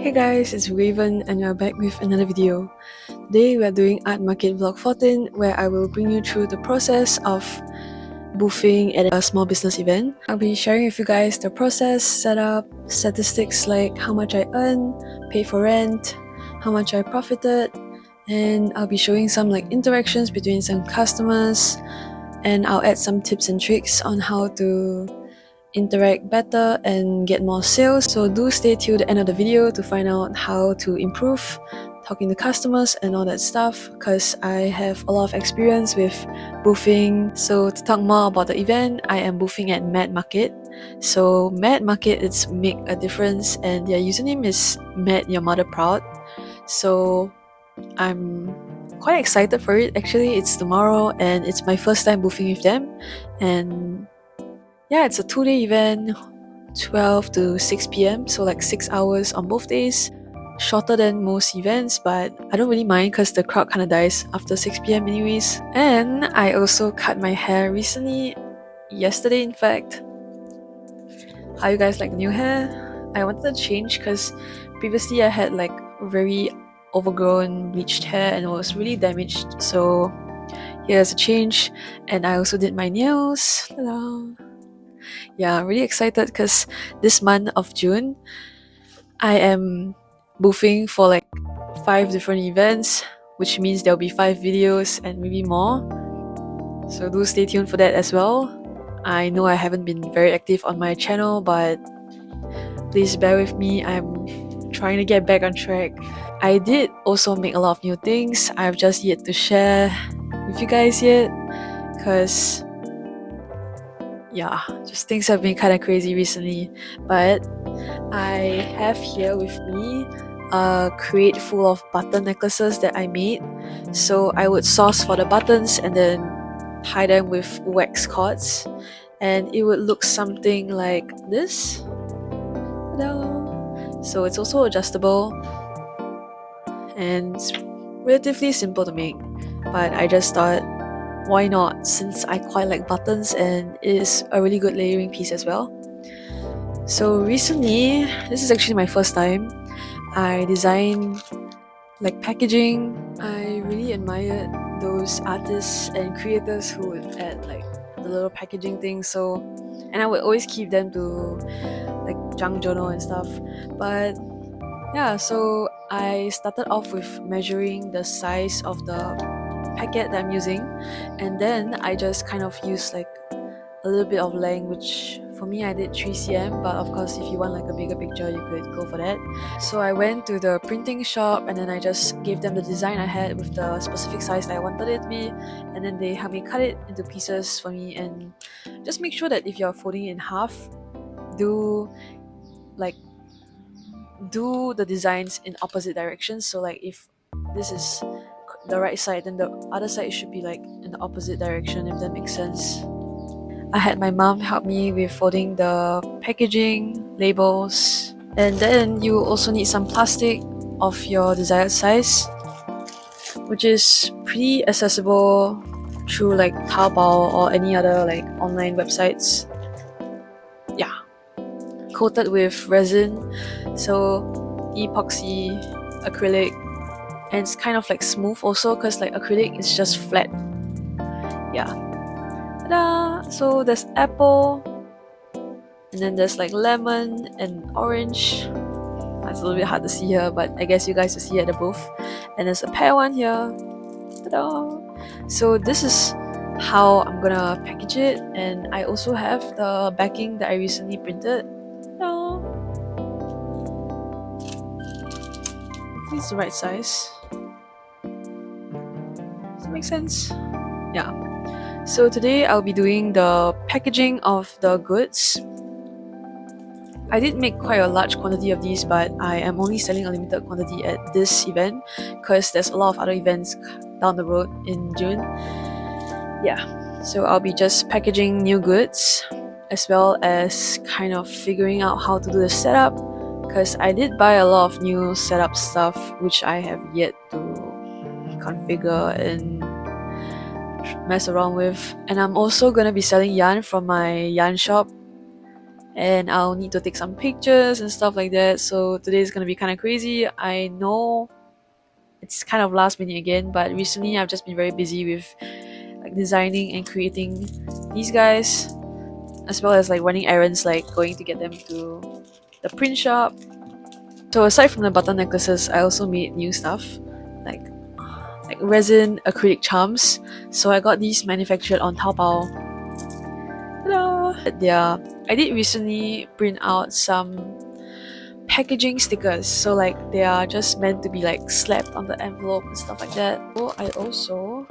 Hey guys, it's Raven and we're back with another video. Today we are doing Art Market Vlog 14 where I will bring you through the process of boothing at a small business event. I'll be sharing with you guys the process, setup, statistics like how much I earn, pay for rent, how much I profited, and I'll be showing some interactions between some customers, and I'll add some tips and tricks on how to interact better and get more sales. So do stay till the end of the video to find out how to improve talking to customers and all that stuff, because I have a lot of experience with boothing. So to talk more about the event, I am boothing at Mad Market. So Mad Market is Make a Difference and their username is Mad Your Mother Proud. So I'm quite excited for it. Actually, it's tomorrow and it's my first time boothing with them, and yeah, it's a 2-day event, 12 to 6 p.m. So 6 hours on both days. Shorter than most events, but I don't really mind because the crowd kind of dies after 6 p.m. anyways. And I also cut my hair recently, yesterday in fact. How you guys like the new hair? I wanted to change because previously I had very overgrown bleached hair and it was really damaged. So here's a change, and I also did my nails. Ta-da! Yeah, I'm really excited because this month of June, I am boothing for 5 different events, which means there'll be 5 videos and maybe more. So do stay tuned for that as well. I know I haven't been very active on my channel, but please bear with me. I'm trying to get back on track. I did also make a lot of new things. I've just yet to share with you guys yet, because yeah, just things have been kind of crazy recently. But I have here with me a crate full of button necklaces that I made. So I would source for the buttons and then tie them with wax cords, and it would look something like this. Ta-da! So it's also adjustable and it's relatively simple to make, but I just thought, why not, since I quite like buttons and it is a really good layering piece as well. So recently, this is actually my first time, I designed packaging. I really admired those artists and creators who would add the little packaging thing. So, and I would always keep them to junk journal and stuff. But yeah, so I started off with measuring the size of the packet that I'm using, and then I just kind of used a little bit of length, which for me I did 3 cm, but of course if you want a bigger picture you could go for that. So I went to the printing shop and then I just gave them the design I had with the specific size that I wanted it to be, and then they helped me cut it into pieces for me. And just make sure that if you're folding it in half, do do the designs in opposite directions. So if this is the right side, then the other side should be in the opposite direction, if that makes sense. I had my mom help me with folding the packaging, labels, and then you also need some plastic of your desired size, which is pretty accessible through Taobao or any other online websites. Yeah, coated with resin, so epoxy, acrylic, and it's kind of smooth also because acrylic is just flat. Yeah. Ta-da! So there's apple, and then there's lemon and orange. That's a little bit hard to see here, but I guess you guys will see at the booth. And there's a pear one here. Ta-da! So this is how I'm gonna package it, and I also have the backing that I recently printed. Ta-da! Hopefully it's the right size. Does that make sense? Yeah. So today I'll be doing the packaging of the goods. I did make quite a large quantity of these, but I am only selling a limited quantity at this event because there's a lot of other events down the road in June. Yeah, so I'll be just packaging new goods as well as kind of figuring out how to do the setup, because I did buy a lot of new setup stuff which I have yet to configure and mess around with. And I'm also gonna be selling yarn from my yarn shop, and I'll need to take some pictures and stuff like that. So today is gonna be kind of crazy. I know it's kind of last minute again, but recently I've just been very busy with like designing and creating these guys, as well as like running errands, like going to get them to the print shop. So aside from the button necklaces, I also made new stuff like resin acrylic charms. So I got these manufactured on Taobao. Ta-da! I did recently print out some packaging stickers, so like they are just meant to be like slapped on the envelope and stuff like that. So I also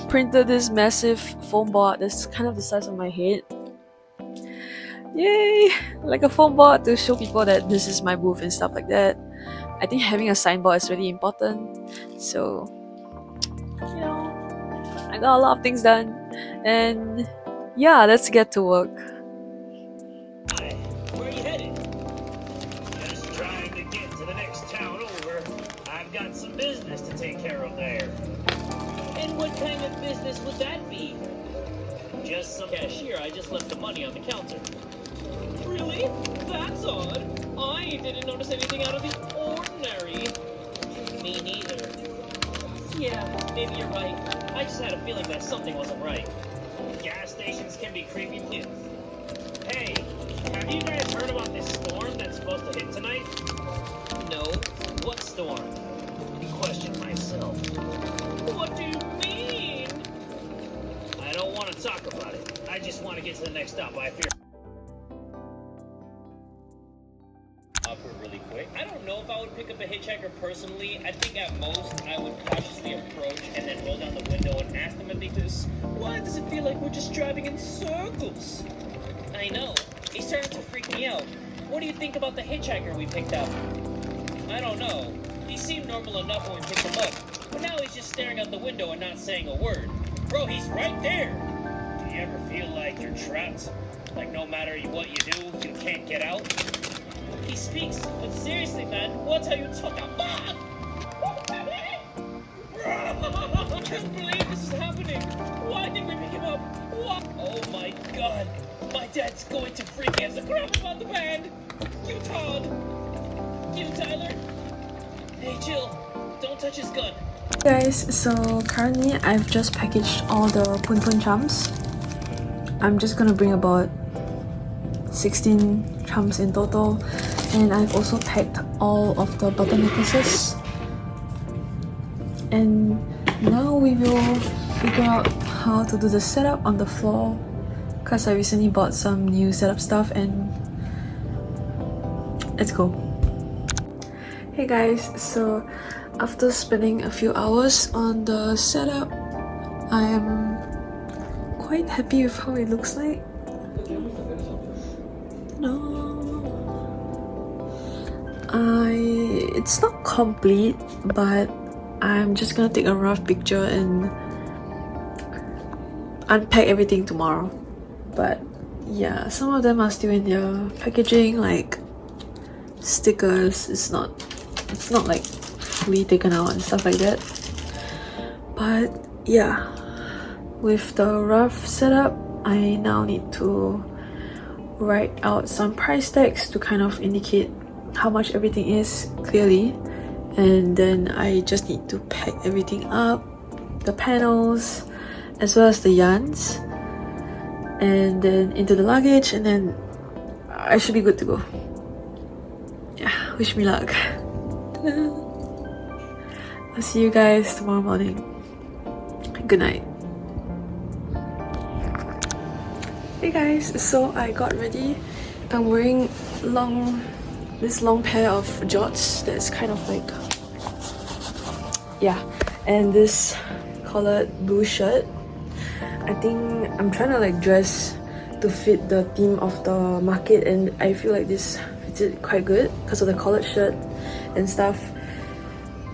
printed this massive foam board that's kind of the size of my head. Yay! Like a foam board to show people that this is my booth and stuff like that. I think having a signboard is really important. So, you know, I got a lot of things done. And yeah, let's get to work. Hi, where are you headed? Just trying to get to the next town over. I've got some business to take care of there. And what kind of business would that be? Just some cashier. I just left the money on the counter. Really? That's odd. I didn't notice anything out of the ordinary. Me neither. Yeah, maybe you're right. I just had a feeling that something wasn't right. Gas stations can be creepy too. Hey, have you guys heard about this storm that's supposed to hit tonight? No. What storm? I question myself. What do you mean? I don't want to talk about it. I just want to get to the next stop. I fear. Really quick. I don't know if I would pick up a hitchhiker personally. I think at most I would cautiously approach and then roll down the window and ask them if they just, why does it feel like we're just driving in circles? I know. He's starting to freak me out. What do you think about the hitchhiker we picked up? I don't know. He seemed normal enough when we picked him up, but now he's just staring out the window and not saying a word. Bro, he's right there. Do you ever feel like you're trapped? Like no matter what you do, you can't get out? He speaks, but seriously, man, what are you talking about? I can't believe this is happening. Why did we pick him up? What? Oh my god. My dad's going to freak as a crap about the band. You, Todd. You, Tyler. Hey, Jill. Don't touch his gun. Guys, so currently I've just packaged all the Pun Pun charms. I'm just gonna bring about 16 charms in total, and I've also packed all of the button necklaces. And now we will figure out how to do the setup on the floor, because I recently bought some new setup stuff, and let's go. Hey guys, so after spending a few hours on the setup, I am quite happy with how it looks like. It's not complete, but I'm just gonna take a rough picture and unpack everything tomorrow. But yeah, some of them are still in their packaging, like stickers. It's not like fully taken out and stuff like that. But yeah, with the rough setup, I now need to write out some price tags to kind of indicate how much everything is clearly, and then I just need to pack everything up, the panels as well as the yarns, and then into the luggage, and then I should be good to go. Yeah, wish me luck. I'll see you guys tomorrow morning. Good night. Hey guys, so I got ready. I'm wearing this long pair of jorts that's kind of like, yeah, and this collared blue shirt. I think I'm trying to like dress to fit the theme of the market, and I feel like this fits it quite good because of the collared shirt and stuff.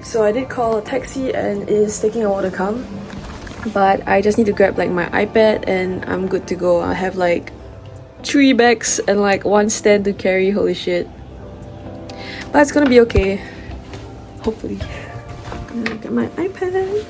So I did call a taxi and it is taking a while to come, but I just need to grab like my iPad and I'm good to go. I have like 3 bags and like 1 stand to carry. Holy shit. But it's gonna be okay, hopefully. I'm gonna get my iPad.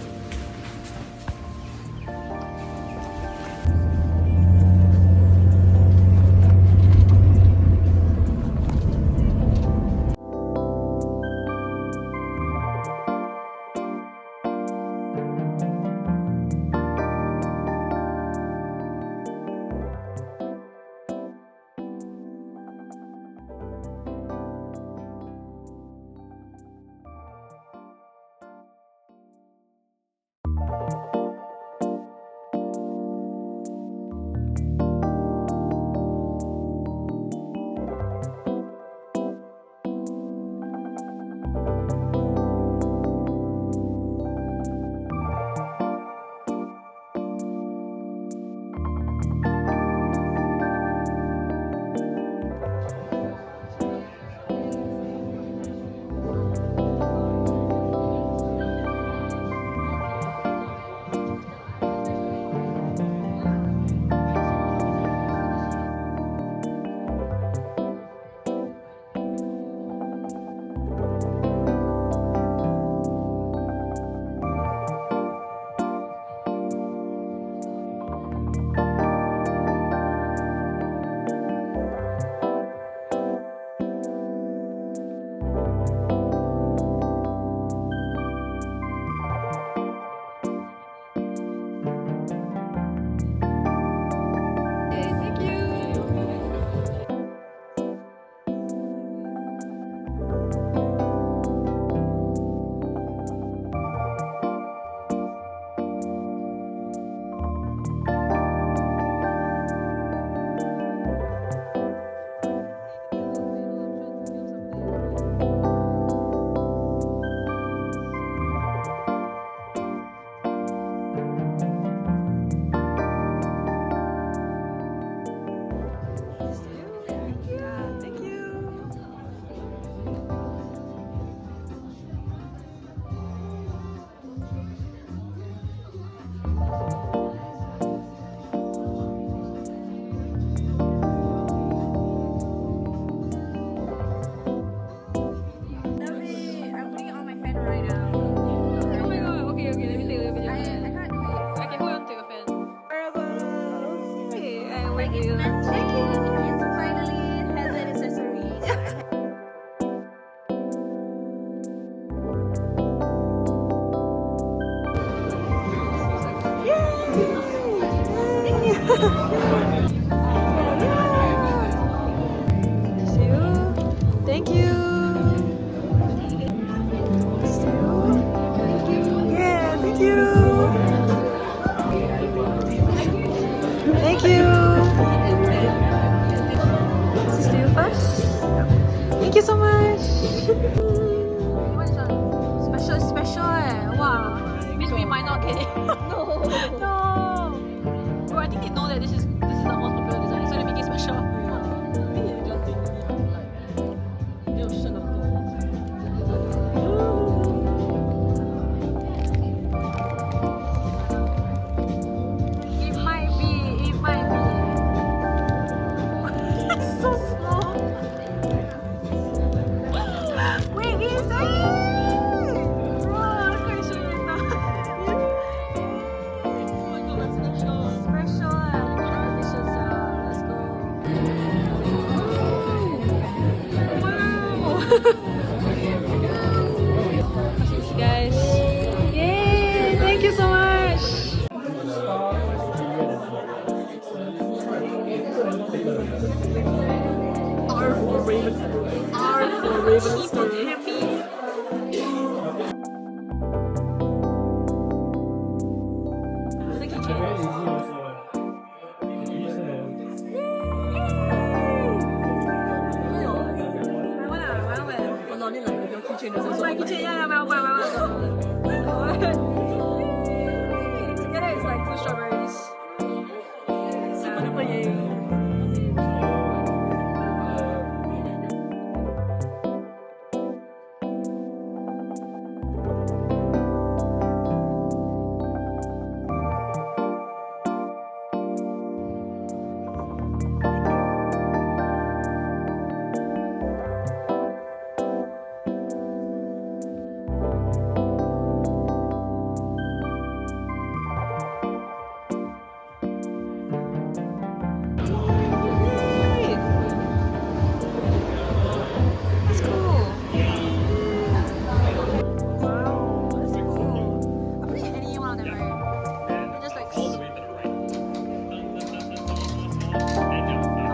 See you. Thank you. See you. Yeah, thank you. Thank you. This is to you first. Thank you so much. What is that? Special, special eh. Wow. Means we might not get it. No. No. Bro, I think they know that this is the most popular design, so they make it special. It might be. It might be. It's so small. Wait, is it? Bro, I'm quite sure it's not. Special. Delicious. Let's go. Wow. Guys. Yay! Thank you so much. R for Raven. R for Raven. Happy. The keychain. My keychain, yeah, together it's like 2 strawberries. Super duper yay. Yay! That's cool. Wow, that's cool. I'm putting any one of them, right? Just like. Oh,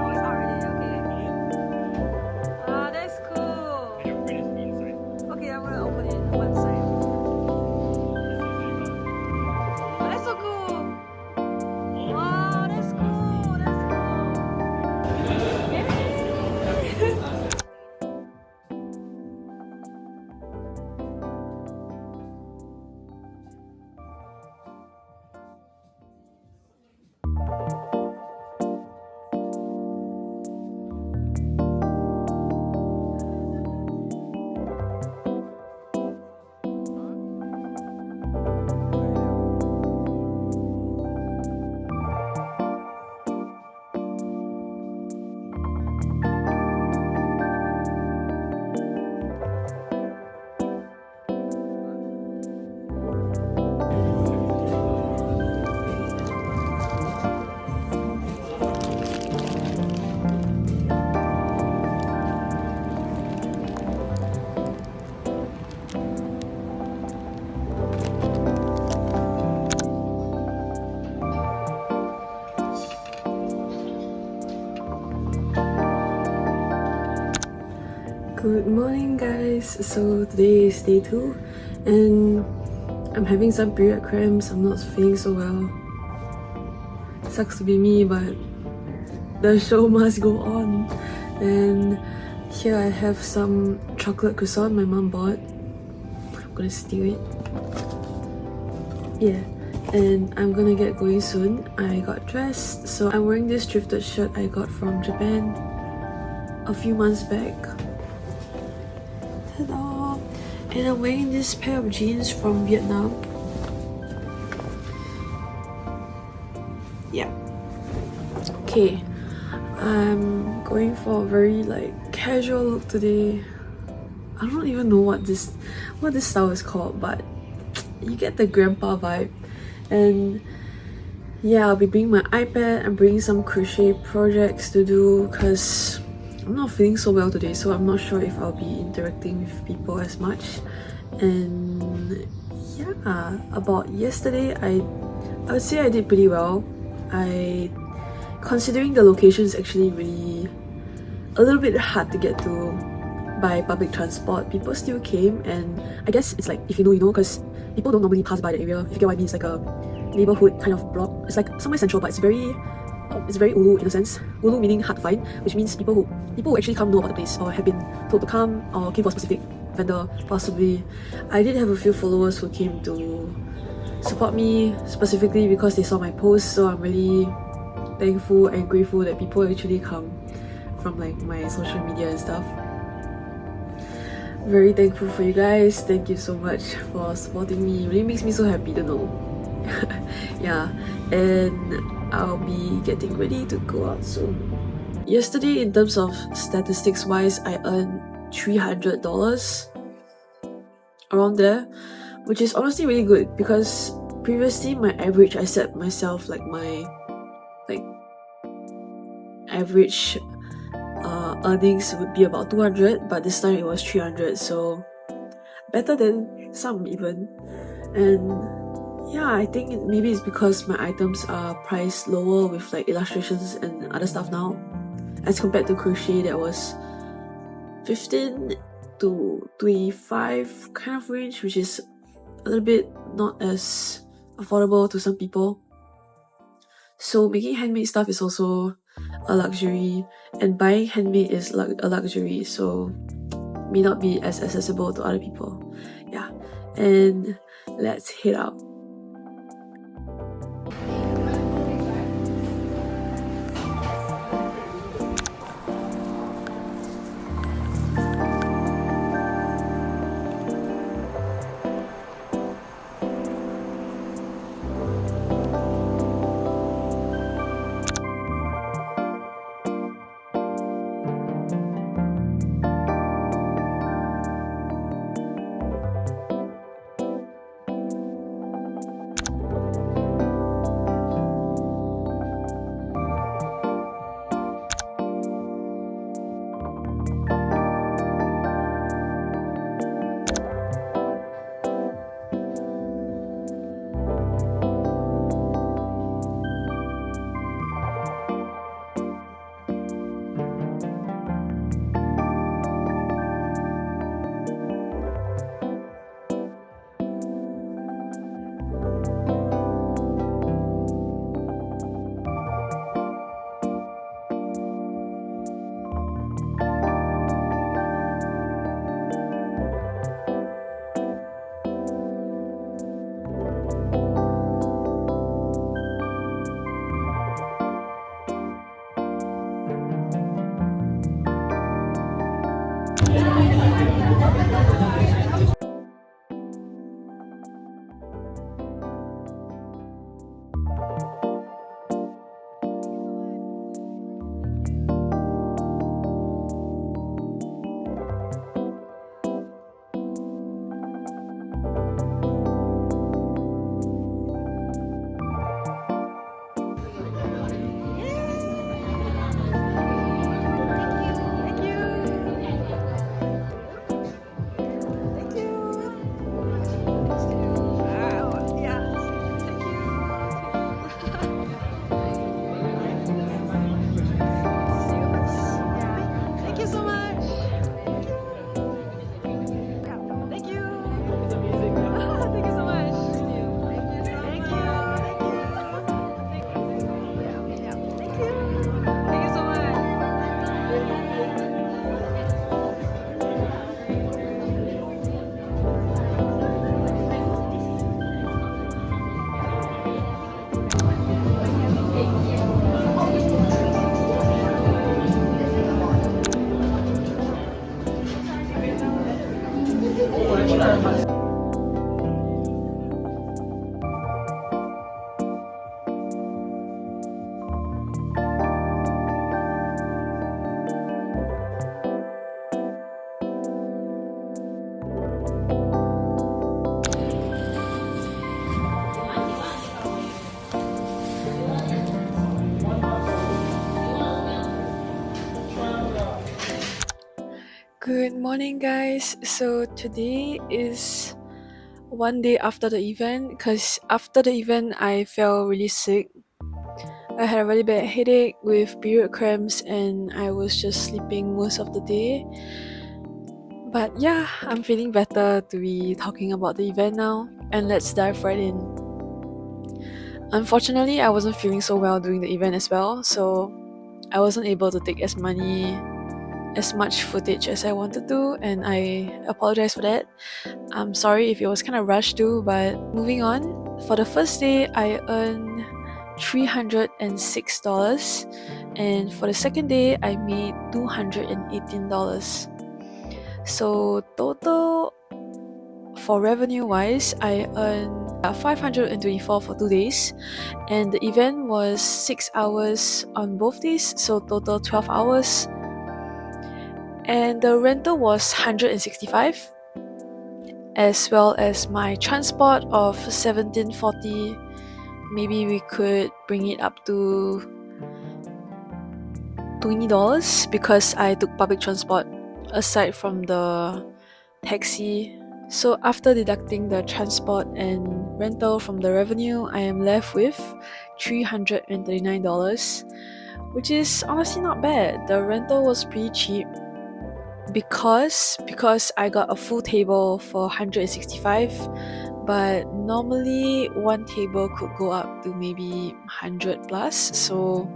it's already okay. Ah, that's cool. Okay, I'm gonna open it one side. Oh, that's so cool. Wow, that's cool. That's Good morning, guys. So today is day 2 and I'm having some period cramps. I'm not feeling so well. Sucks to be me, but the show must go on. And here I have some chocolate croissant my mom bought. I'm gonna steal it. Yeah, and I'm gonna get going soon. I got dressed, so I'm wearing this thrifted shirt I got from Japan a few months back. Ta-da! And I'm wearing this pair of jeans from Vietnam. Yeah. Okay, I'm going for a very like casual look today. I don't even know what this style is called, but you get the grandpa vibe. And yeah, I'll be bringing my iPad and bringing some crochet projects to do because I'm not feeling so well today, so I'm not sure if I'll be interacting with people as much. And yeah, about yesterday, I would say I did pretty well. considering the location is actually really a little bit hard to get to by public transport, people still came, and I guess it's like, if you know, you know, because people don't normally pass by the area. If you get what I mean, it's like a neighborhood kind of block. It's like somewhere central, but it's very ulu in a sense. Ulu meaning hard to find, which means people who actually come know about the place or have been told to come or came for a specific vendor, possibly. I did have a few followers who came to support me specifically because they saw my posts, so I'm really thankful and grateful that people actually come from like my social media and stuff. Very thankful for you guys. Thank you so much for supporting me. It really makes me so happy to know. Yeah, and I'll be getting ready to go out soon. Yesterday, in terms of statistics wise, I earned $300 around there, which is honestly really good because previously my average, I set myself like my average earnings would be about 200, but this time it was 300, so better than some even. And yeah, I think maybe it's because my items are priced lower with like illustrations and other stuff now, as compared to crochet that was 15 to 25 kind of range, which is a little bit not as affordable to some people. So making handmade stuff is also a luxury, and buying handmade is a luxury, so may not be as accessible to other people. Yeah, and let's head out. Good morning, guys. So today is one day after the event, because after the event I felt really sick. I had a really bad headache with period cramps and I was just sleeping most of the day. But yeah, I'm feeling better to be talking about the event now, and let's dive right in. Unfortunately, I wasn't feeling so well during the event as well, so I wasn't able to take as much footage as I wanted to, and I apologize for that. I'm sorry if it was kind of rushed too, but moving on. For the first day, I earned $306, and for the second day, I made $218. So total for revenue wise, I earned 524 for 2 days, and the event was 6 hours on both days, so total 12 hours. And the rental was 165, as well as my transport of 1740. Maybe we could bring it up to $20 because I took public transport aside from the taxi. So after deducting the transport and rental from the revenue, I am left with $339, which is honestly not bad. The rental was pretty cheap because I got a full table for 165, but normally one table could go up to maybe 100 plus. So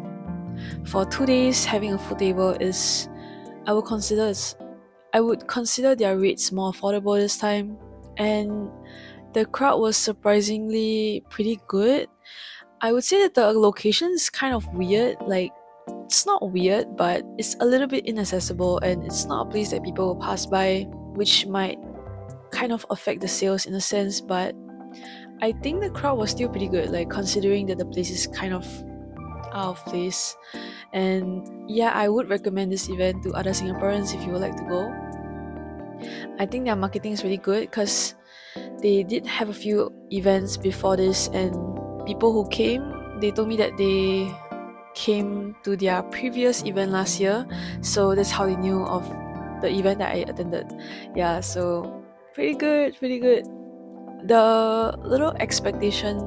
for 2 days having a full table is I would consider their rates more affordable this time, and the crowd was surprisingly pretty good. I would say that the location is kind of weird, like it's not weird, but it's a little bit inaccessible and it's not a place that people will pass by, which might kind of affect the sales in a sense, but I think the crowd was still pretty good, like considering that the place is kind of out of place. And yeah, I would recommend this event to other Singaporeans if you would like to go. I think their marketing is really good because they did have a few events before this, and people who came, they told me that they came to their previous event last year, so that's how they knew of the event that I attended. Yeah, so pretty good, pretty good. The little expectation,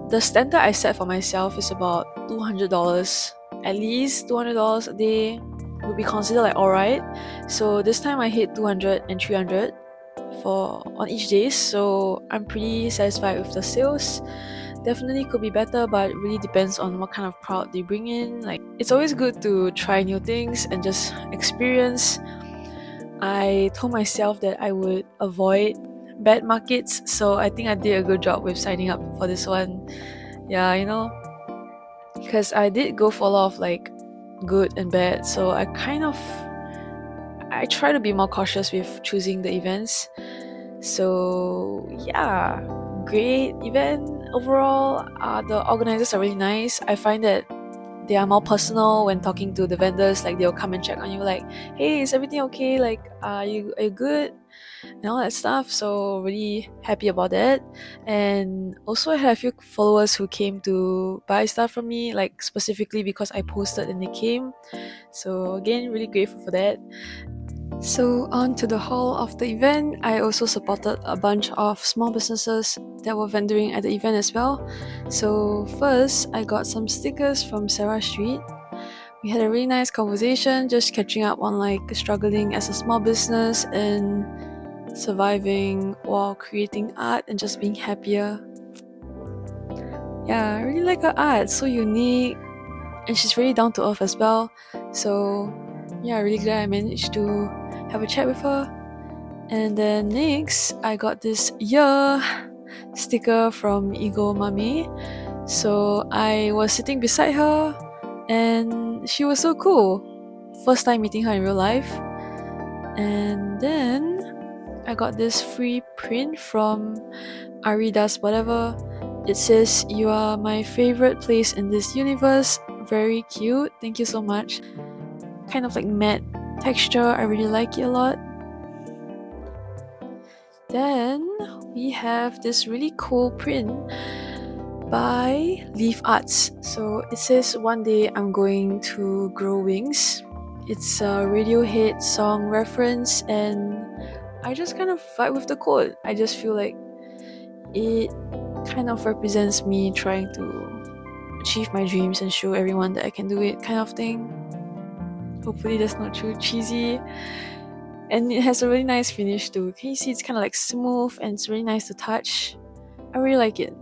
the standard I set for myself is about $200, at least $200 a day would be considered like alright. So this time I hit 200 and 300 for on each day, so I'm pretty satisfied with the sales. Definitely could be better, but it really depends on what kind of crowd they bring in. Like, it's always good to try new things and just experience. I told myself that I would avoid bad markets, so I think I did a good job with signing up for this one. Yeah, because I did go for a lot of like good and bad, so I try to be more cautious with choosing the events. So yeah, great event overall. The organizers are really nice. I find that they are more personal when talking to the vendors. Like they'll come and check on you, like, "Hey, is everything okay? Like, are you good?" and all that stuff. So really happy about that. And also I have a few followers who came to buy stuff from me, like specifically because I posted and they came. So again, really grateful for that. So on to the haul of the event. I also supported a bunch of small businesses that were vendoring at the event as well. So first, I got some stickers from Sarah Street. We had a really nice conversation, just catching up on like struggling as a small business and surviving while creating art and just being happier. Yeah, I really like her art, so unique, and she's really down to earth as well. So yeah, really glad I managed to have a chat with her. And then next, I got this year sticker from Ego Mami. So I was sitting beside her and she was so cool. First time meeting her in real life. And then I got this free print from Ari Does Whatever. It says, "You are my favorite place in this universe." Very cute. Thank you so much. Kind of like matte texture. I really like it a lot. Then we have this really cool print by Leaf Arts. So it says, "One day I'm going to grow wings." It's a Radiohead song reference, and I just kind of vibe with the quote. I just feel like it kind of represents me trying to achieve my dreams and show everyone that I can do it kind of thing. Hopefully that's not too cheesy. And it has a really nice finish too. Can you see it's kind of like smooth and it's really nice to touch. I really like it.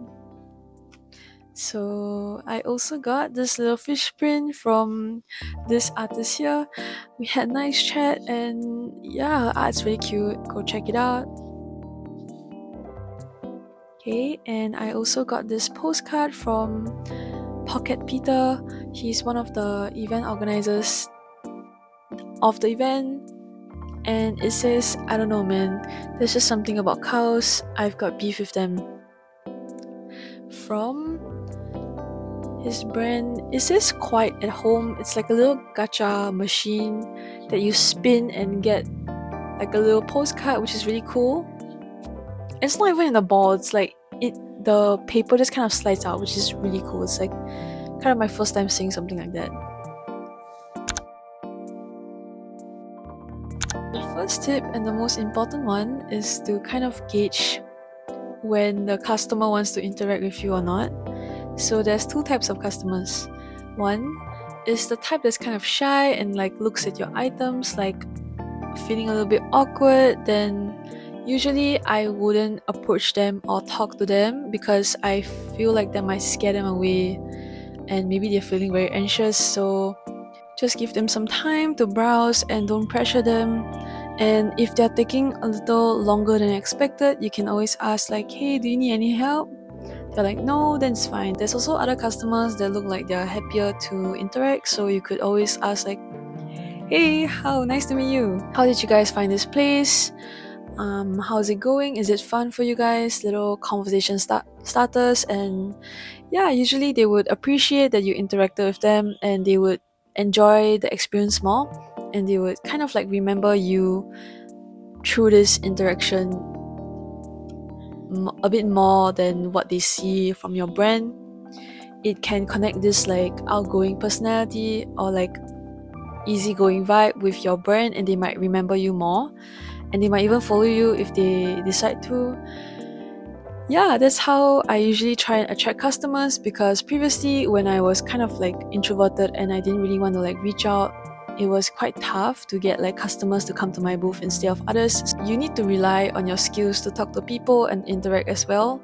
So I also got this little fish print from this artist here. We had nice chat and yeah, art's really cute. Go check it out. Okay, and I also got this postcard from Pocket Peter. He's one of the event organizers of the event. And it says, I don't know man, there's just something about cows, I've got beef with them. From his brand, it says Quite at Home. It's like a little gacha machine that you spin and get like a little postcard, which is really cool. It's not even in a ball, it's like the paper just kind of slides out, which is really cool. It's like kind of my first time seeing something like that. The first tip and the most important one is to kind of gauge when the customer wants to interact with you or not. So there's two types of customers. One is the type that's kind of shy and like looks at your items like feeling a little bit awkward. Then usually I wouldn't approach them or talk to them because I feel like that might scare them away and maybe they're feeling very anxious. So just give them some time to browse and don't pressure them. And if they're taking a little longer than expected, you can always ask like, hey, do you need any help? They're like, no, then it's fine. There's also other customers that look like they're happier to interact, so you could always ask like, hey, how nice to meet you. How did you guys find this place? How's it going? Is it fun for you guys? Little conversation starters. And yeah, usually they would appreciate that you interacted with them and they would enjoy the experience more and they would kind of like remember you through this interaction a bit more than what they see from your brand. It can connect this like outgoing personality or like easygoing vibe with your brand and they might remember you more and they might even follow you if they decide to. Yeah, that's how I usually try and attract customers because previously when I was kind of like introverted and I didn't really want to like reach out, it was quite tough to get like customers to come to my booth instead of others. You need to rely on your skills to talk to people and interact as well.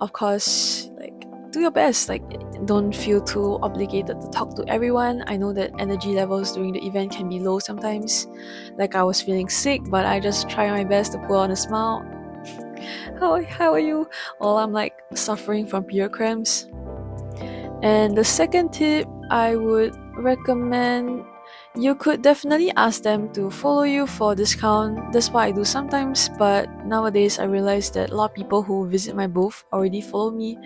Of course, like do your best, like don't feel too obligated to talk to everyone. I know that energy levels during the event can be low sometimes. Like I was feeling sick, but I just try my best to put on a smile. How are you? Well, I'm like suffering from period cramps. And the second tip I would recommend, you could definitely ask them to follow you for a discount. That's what I do sometimes, but nowadays I realize that a lot of people who visit my booth already follow me.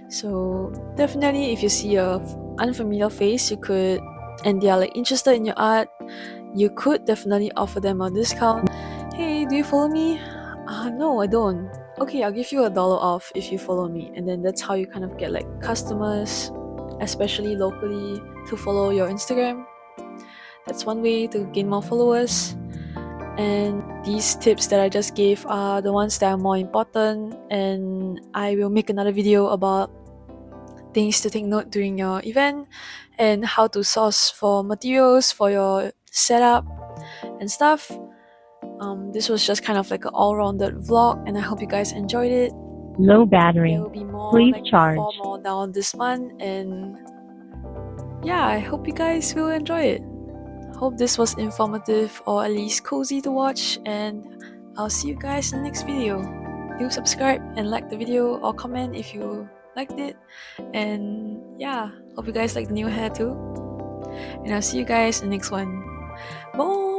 So definitely if you see a unfamiliar face, you could, and they are like interested in your art, you could definitely offer them a discount. Hey, do you follow me? No, I don't. Okay, I'll give you $1 off if you follow me. And then that's how you kind of get like customers, especially locally, to follow your Instagram. That's one way to gain more followers. And these tips that I just gave are the ones that are more important, and I will make another video about things to take note during your event and how to source for materials for your setup and stuff. This was just kind of like an all-rounded vlog and I hope you guys enjoyed it. Low battery. There will be more, Please like charge. 4 more down this month, and yeah, I hope you guys will enjoy it. Hope this was informative or at least cozy to watch, and I'll see you guys in the next video. Do subscribe and like the video or comment if you liked it. And yeah, hope you guys like the new hair too. And I'll see you guys in the next one. Bye!